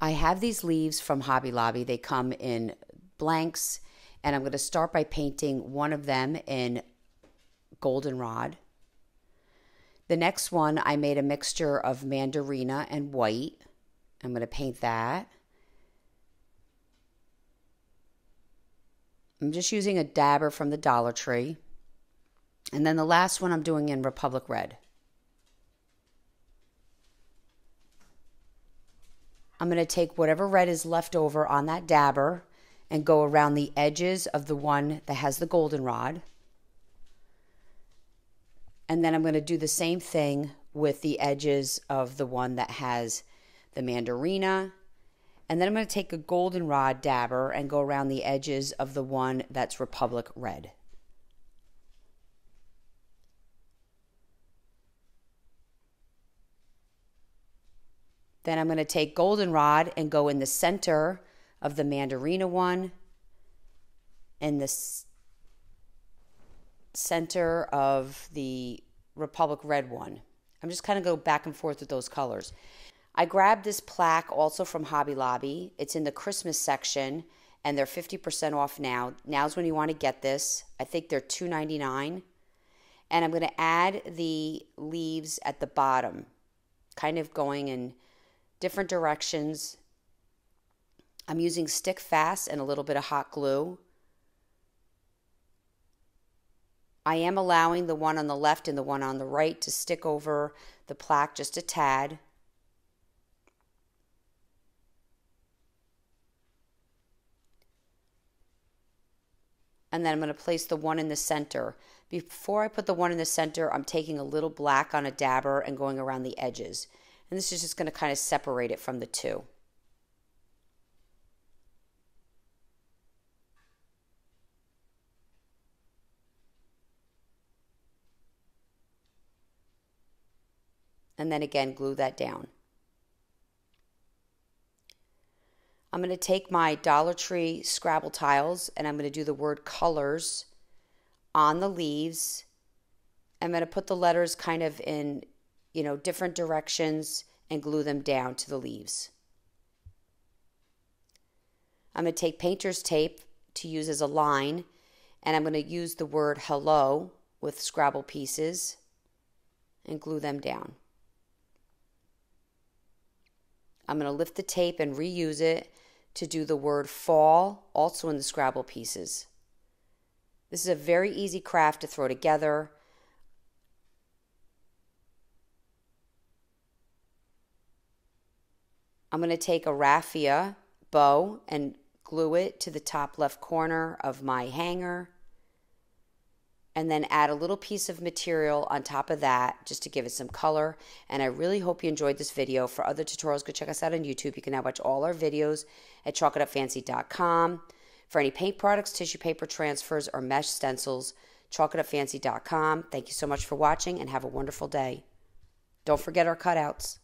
I have these leaves from Hobby Lobby. They come in blanks, and I'm going to start by painting one of them in goldenrod. The next one, I made a mixture of mandarina and white. I'm going to paint that. I'm just using a dabber from the Dollar Tree. And then the last one I'm doing in Republic Red. I'm going to take whatever red is left over on that dabber and go around the edges of the one that has the goldenrod. And then I'm going to do the same thing with the edges of the one that has the mandarina. And then I'm going to take a goldenrod dabber and go around the edges of the one that's Republic Red. Then I'm going to take goldenrod and go in the center of the mandarina one and the center of the Republic Red one. I'm just kind of go back and forth with those colors. I grabbed this plaque also from Hobby Lobby. It's in the Christmas section and they're 50% off now. Now's when you want to get this. I think they're $2.99. And I'm going to add the leaves at the bottom, kind of going in different directions. I'm using stick fast and a little bit of hot glue. I am allowing the one on the left and the one on the right to stick over the plaque just a tad. And then I'm going to place the one in the center. Before I put the one in the center, I'm taking a little black on a dabber and going around the edges. And this is just going to kind of separate it from the two. And then again, glue that down. I'm going to take my Dollar Tree Scrabble tiles and I'm going to do the word colors on the leaves. I'm going to put the letters kind of in, different directions and glue them down to the leaves. I'm going to take painter's tape to use as a line, and I'm going to use the word hello with Scrabble pieces and glue them down. I'm going to lift the tape and reuse it to do the word fall, also in the Scrabble pieces. This is a very easy craft to throw together. I'm going to take a raffia bow and glue it to the top left corner of my hanger. And then add a little piece of material on top of that just to give it some color. And I really hope you enjoyed this video. For other tutorials, go check us out on YouTube. You can now watch all our videos at chalkitupfancy.com. For any paint products, tissue paper transfers, or mesh stencils, chalkitupfancy.com. Thank you so much for watching and have a wonderful day. Don't forget our cutouts.